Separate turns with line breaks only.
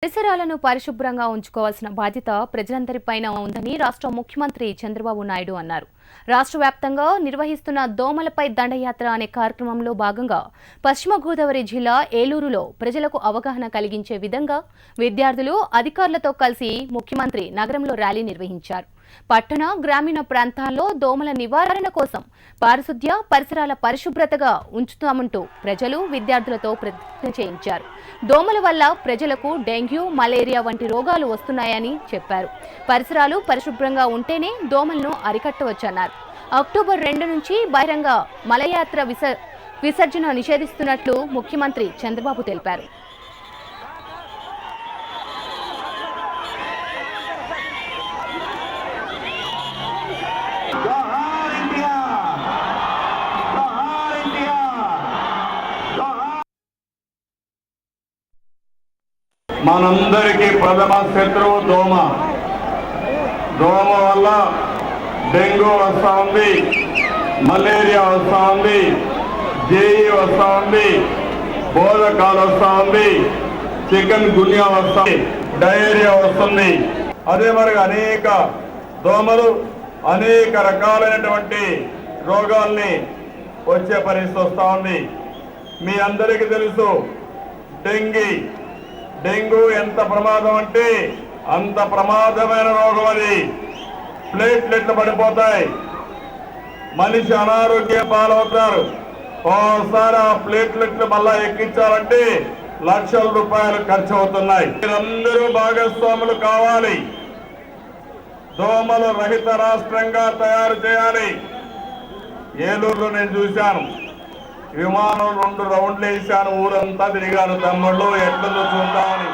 పరిసరాలను పరిశుభ్రంగా ఉంచుకోవాల్సిన బాధ్యత ప్రజలందరిపైన ఉందని రాష్ట్ర ముఖ్యమంత్రి చంద్రబాబు నాయుడు అన్నారు. రాష్ట్ర వ్యాప్తంగా నిర్వహిస్తున్న దోమలపై దండయాత్ర అనే కార్యక్రమంలో భాగంగా పశ్చిమ గోదావరి జిల్లా ఏలూరులో ప్రజలకు అవగాహన కలిగించే విధంగా విద్యార్థులు అధికారులతో కలిసి ముఖ్యమంత్రి నగరంలో ర్యాలీ నిర్వహించారు. పట్టణ గ్రామీణ ప్రాంతాల్లో దోమల నివారణ కోసం పారిశుద్ధ్య పరిసరాల పరిశుభ్రతగా ఉంచుతామంటూ ప్రజలు విద్యార్థులతో ప్రతిజ్ఞ చేయించారు. దోమల వల్ల ప్రజలకు డెంగ్యూ, మలేరియా వంటి రోగాలు వస్తున్నాయని చెప్పారు. పరిసరాలు పరిశుభ్రంగా ఉంటేనే దోమలను అరికట్టవచ్చన్నారు. అక్టోబర్ 2 నుంచి బహిరంగ మలయాత్ర విసర్జన నిషేధిస్తున్నట్లు ముఖ్యమంత్రి చంద్రబాబు తెలిపారు.
మనందరికీ ప్రథమ శత్రువు దోమ. దోమ వల్ల డెంగ్యూ వస్తూ ఉంది, మలేరియా వస్తూ ఉంది, జేఈ వస్తూ ఉంది, బోధకాలు వస్తూ ఉంది, చికెన్ గున్యా వస్తుంది, డయేరియా వస్తుంది. అదే మరి అనేక దోమలు అనేక రకాలైనటువంటి రోగాల్ని వచ్చే పరిస్థితి వస్తూ ఉంది. మీ అందరికీ తెలుసు డెంగ్యూ ఎంత ప్రమాదం అంటే అంత ప్రమాదమైన రోగం. అది ప్లేట్లెట్లు పడిపోతాయి, మనిషి అనారోగ్య పాలవుతారు. ఓసారి ఆ ప్లేట్లెట్లు మళ్ళా ఎక్కించాలంటే లక్షల రూపాయలు ఖర్చు అవుతున్నాయి. మీరందరూ భాగస్వాములు కావాలి. దోమలు రహిత రాష్ట్రంగా తయారు చేయాలి. ఏలూరులో నేను చూశాను, విమానం 2 రౌండ్లు వేసాను, ఊరంతా తిరిగాను, తమ్ముళ్ళు ఎట్లుందో చూద్దామని.